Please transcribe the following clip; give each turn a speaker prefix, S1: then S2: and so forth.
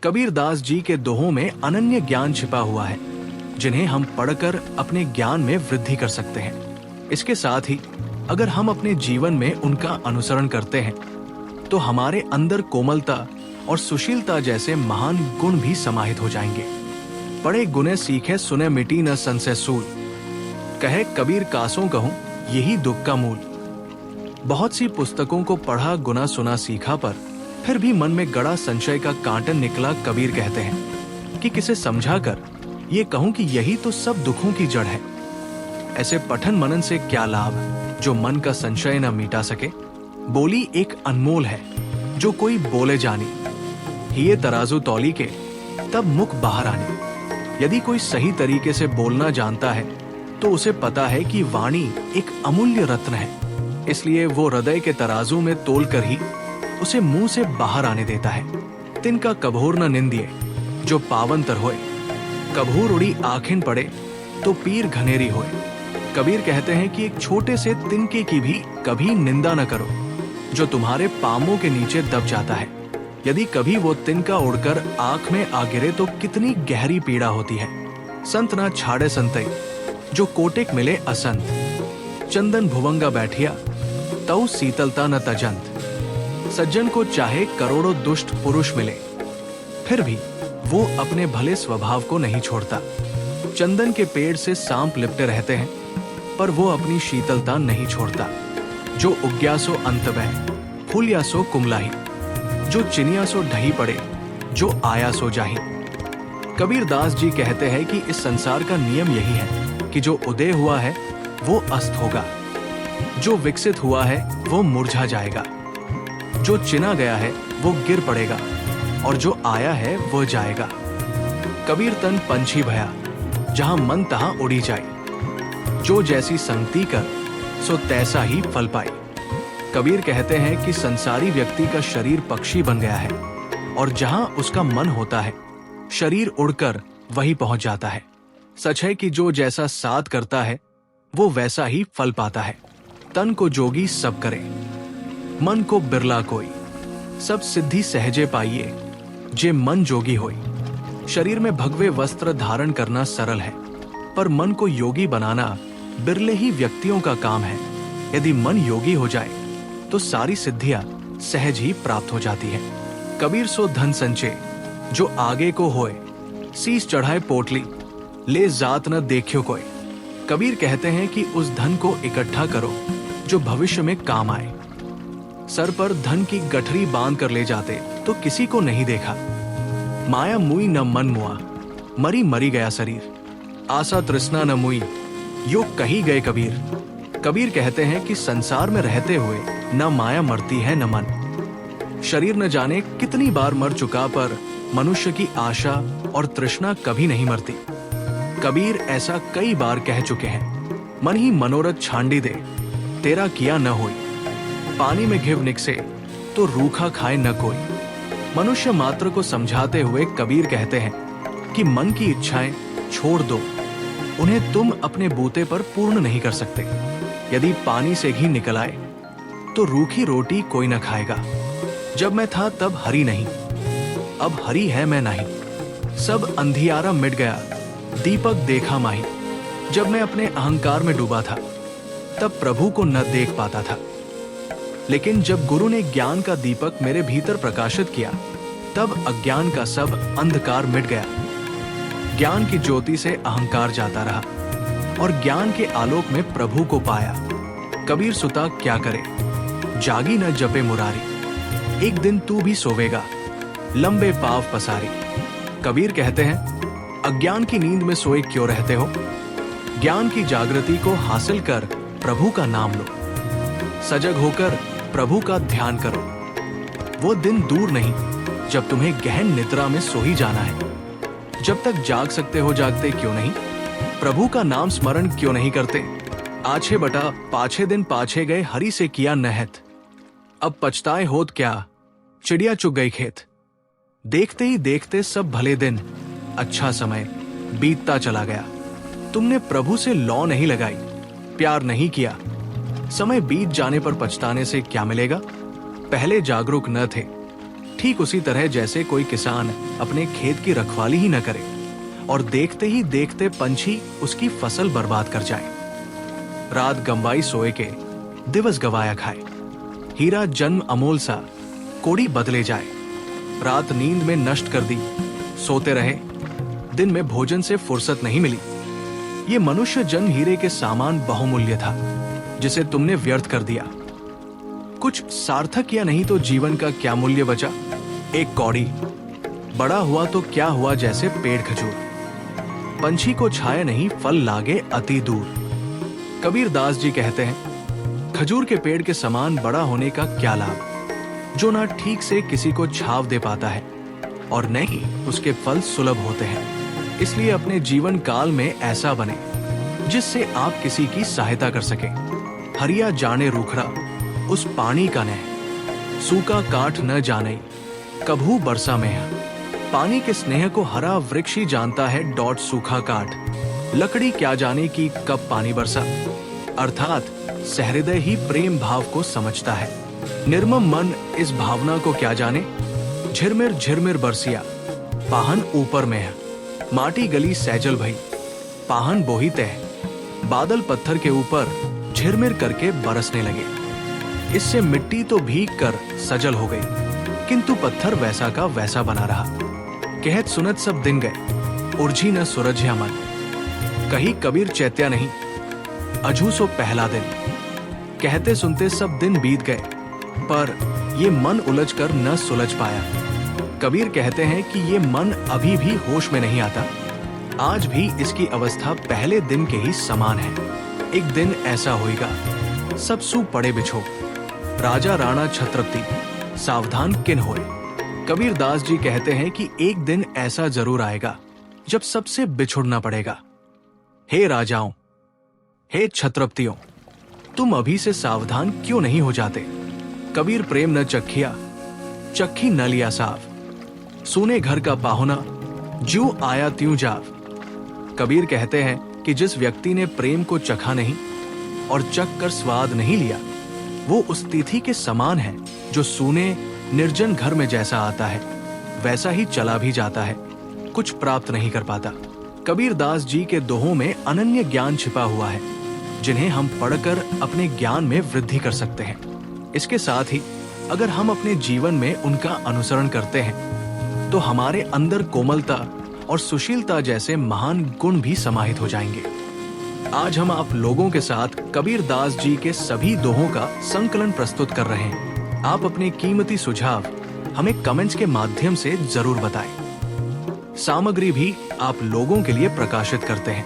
S1: कबीर दास जी के दोहों में अनन्य ज्ञान छिपा हुआ है, जिन्हें हम पढ़कर अपने ज्ञान में वृद्धि कर सकते हैं। इसके साथ ही अगर हम अपने जीवन में उनका अनुसरण करते हैं तो हमारे अंदर कोमलता और सुशीलता जैसे महान गुण भी समाहित हो जाएंगे। पढ़े गुने सीखे सुने मिटी न संशय सूल, कहे कबीर कासों कहूं यही दुख का मूल। बहुत सी पुस्तकों को पढ़ा गुना सुना सीखा पर फिर भी मन में गड़ा संशय का कांटन निकला। कबीर कहते हैं कि किसे समझा कर ये कहूं कि यही तो सब दुखों की जड़ है। ऐसे पठन मनन से क्या लाभ जो मन का संशय न मिटा सके। बोली एक अनमोल है जो कोई बोले जानी, हिये तराजू तौली के तब मुख बाहर आने। यदि कोई सही तरीके से बोलना जानता है तो उसे पता है कि वाणी एक अमूल्य रत्न है, इसलिए वो हृदय के तराजू में तोल कर ही उसे मुंह से बाहर आने देता है। तिनका कभोर न निंदिए जो पावन तर होए, कभूर उड़ी आखिन पड़े तो पीर घनेरी होए। कबीर कहते हैं कि एक छोटे से तिनके की भी कभी निंदा न करो जो तुम्हारे पांवों के नीचे दब जाता है। यदि कभी वो तिनका उड़कर आंख में आ गिरे तो कितनी गहरी पीड़ा होती है। संत ना छाड़े संतई जो कोटिक मिले असंत, चंदन भुवंगा बैठिया तऊ शीतलता न तजंत। सज्जन को चाहे करोड़ों दुष्ट पुरुष मिले फिर भी वो अपने भले स्वभाव को नहीं छोड़ता। चंदन के पेड़ से सांप लिपटे रहते हैं पर वो अपनी शीतलता नहीं छोड़ता। जो उग्या सो अंत बह, फूलिया सो कुमलाही, जो चिनिया सो ढही पड़े, जो आया सो जाही। कबीर दास जी कहते हैं कि इस संसार का नियम यही है कि जो उदय हुआ है वो अस्त होगा, जो विकसित हुआ है वो मुरझा जाएगा, जो चिना गया है वो गिर पड़ेगा और जो आया है वो जाएगा। कबीर तन पंछी भया जहां मन तहां उड़ी जाए, जो जैसी संगति कर सो तैसा ही फल पाई। कबीर कहते हैं कि संसारी व्यक्ति का शरीर पक्षी बन गया है और जहां उसका मन होता है शरीर उड़कर वही पहुंच जाता है। सच है कि जो जैसा साध करता है वो वैसा ही फल पाता है। तन को जोगी सब करे, मन को बिरला कोई, सब सिद्धि सहजे पाइए जे मन जोगी होई। शरीर में भगवे वस्त्र धारण करना सरल है पर मन को योगी बनाना बिरले ही व्यक्तियों का काम है। यदि मन योगी हो जाए तो सारी सिद्धियां सहज ही प्राप्त हो जाती है। कबीर सो धन संचय जो आगे को होए, शीस चढ़ाए पोटली ले जात न देखियो कोई। कबीर कहते हैं कि उस धन को इकट्ठा करो जो भविष्य में काम आए। सर पर धन की गठरी बांध कर ले जाते तो किसी को नहीं देखा। माया मुई न मन मुआ, मरी मरी गया शरीर, आशा तृष्णा न मुई यो कही गए कबीर। कबीर कहते हैं कि संसार में रहते हुए न माया मरती है न मन। शरीर न जाने कितनी बार मर चुका पर मनुष्य की आशा और तृष्णा कभी नहीं मरती। कबीर ऐसा कई बार कह चुके हैं। मन ही मनोरथ छांडी दे, तेरा किया न होई। पानी में घिव निकसे तो रूखा खाए न कोई। मनुष्य मात्र को समझाते हुए कबीर कहते हैं कि मन की इच्छाएं छोड़ दो, उन्हें तुम अपने बूते पर पूर्ण नहीं कर सकते। यदि पानी से घी निकल आए तो रूखी रोटी कोई न खाएगा। जब मैं था तब हरि नहीं, अब हरि है मैं नहीं। सब अंधियारा मिट गया, दीपक देखा माही। जब मैं अपने अहंकार में डूबा था तब प्रभु को न देख पाता था, लेकिन जब गुरु ने ज्ञान का दीपक मेरे भीतर प्रकाशित किया तब अज्ञान का सब अंधकार मिट गया। ज्ञान की ज्योति से अहंकार जाता रहा और ज्ञान के आलोक में प्रभु को पाया। कबीर सुता क्या करे, जागी न जपे मुरारी, एक दिन तू भी सोवेगा, लंबे पाव पसारी। कबीर कहते हैं अज्ञान की नींद में सोए क्यों रहते हो, ज्ञान की जागृति को हासिल कर प्रभु का नाम लो। सजग होकर प्रभु का ध्यान करो। वो दिन दूर नहीं जब तुम्हें गहन निद्रा में सो ही जाना है। जब तक जाग सकते हो जागते क्यों नहीं, प्रभु का नाम स्मरण क्यों नहीं करते। आछे बटा पाछे दिन पाछे गए हरि से किया नहत, अब पछताए होत क्या, चिड़िया चुग गई खेत। देखते ही देखते सब भले दिन, अच्छा समय बीतता चला गया। तुमने प्रभु से लौ नहीं लगाई, प्यार नहीं किया। समय बीत जाने पर पछताने से क्या मिलेगा। पहले जागरूक न थे, ठीक उसी तरह जैसे कोई किसान अपने खेत की रखवाली ही न करे और देखते ही देखते पंछी उसकी फसल बर्बाद कर जाए। रात गंवाई सोए के, दिवस गवाया खाए। हीरा जन्म अमोल सा, कोड़ी बदले जाए। रात नींद में नष्ट कर दी, सोते रहे, दिन में भोजन से फुर्सत नहीं मिली। ये मनुष्य जन्म हीरे के सामान बहुमूल्य था, जिसे तुमने व्यर्थ कर दिया। कुछ सार्थक या नहीं तो जीवन का क्या मूल्य बचा? एक कौड़ी, बड़ा हुआ तो क्या हुआ जैसे पेड़ खजूर। पंछी को छाया नहीं, फल लागे अति दूर। कबीर दास जी कहते हैं, खजूर के पेड़ के समान बड़ा होने का क्या लाभ, जो ना ठीक से किसी को छाव दे पाता है और न ही उसके फल सुलभ होते हैं। इसलिए अपने जीवन काल में ऐसा बने जिससे आप किसी की सहायता कर सके। हरिया जाने रूखड़ा उस पानी का नह, सूखा काठ न जाने कभू बरसा में है। पानी के स्नेह को हरा वृक्ष ही जानता है, डॉट सूखा काठ। लकड़ी क्या जाने की कब पानी बरसा। अर्थात सहृदय ही प्रेम भाव को समझता है। निर्मम मन इस भावना को क्या जाने। झिरमिर झिरमिर बरसिया, पाहन ऊपर में है। माटी गली सैजल भई, पाहन बोही तह। बादल पत्थर के ऊपर झिरमिर करके बरसने लगे। इससे मिट्टी तो भीग कर सजल हो गई, किंतु पत्थर वैसा का वैसा बना रहा। कहत सुनत सब दिन गए, उर्झी न सुरझ्या मन। कही कबीर चैत्या नहीं, अजू सो पहला दिन। कहते सुनते सब दिन बीत गए, पर ये मन उलझ कर न सुलझ पाया। कबीर कहते हैं कि ये मन अभी भी होश में नहीं आता। आज भी इसकी अवस्था पहले दिन के ही समान है। एक दिन ऐसा होएगा, सब सू पड़े बिछो। राजा राणा छत्रपति सावधान किन होए। कबीर दास जी कहते हैं कि एक दिन ऐसा जरूर आएगा जब सबसे बिछुड़ना पड़ेगा। हे राजाओं, हे छत्रपतियों, तुम अभी से सावधान क्यों नहीं हो जाते? कबीर प्रेम न चखिया, चखी न लिया साव। सुने घर का पाहुना, ज्यों आया त्यों जाव। कबीर कहते हैं कि जिस व्यक्ति ने प्रेम को चखा नहीं और चख कर स्वाद नहीं लिया, वो उस तिथि के समान है जो सूने निर्जन घर में जैसा आता है वैसा ही चला भी जाता है, कुछ प्राप्त नहीं कर पाता। कबीर दास जी के दोहों में अनन्य ज्ञान छिपा हुआ है, जिन्हें हम पढ़कर अपने ज्ञान में वृद्धि कर सकते हैं। इसके साथ ही अगर हम अपने जीवन में उनका अनुसरण करते हैं तो हमारे अंदर कोमलता और सुशीलता जैसे महान गुण भी समाहित हो जाएंगे। आज हम आप लोगों के साथ कबीर दास जी के सभी दोहों का संकलन प्रस्तुत कर रहे हैं। आप अपने कीमती सुझाव हमें कमेंट्स के माध्यम से जरूर बताएं। सामग्री भी आप लोगों के लिए प्रकाशित करते हैं।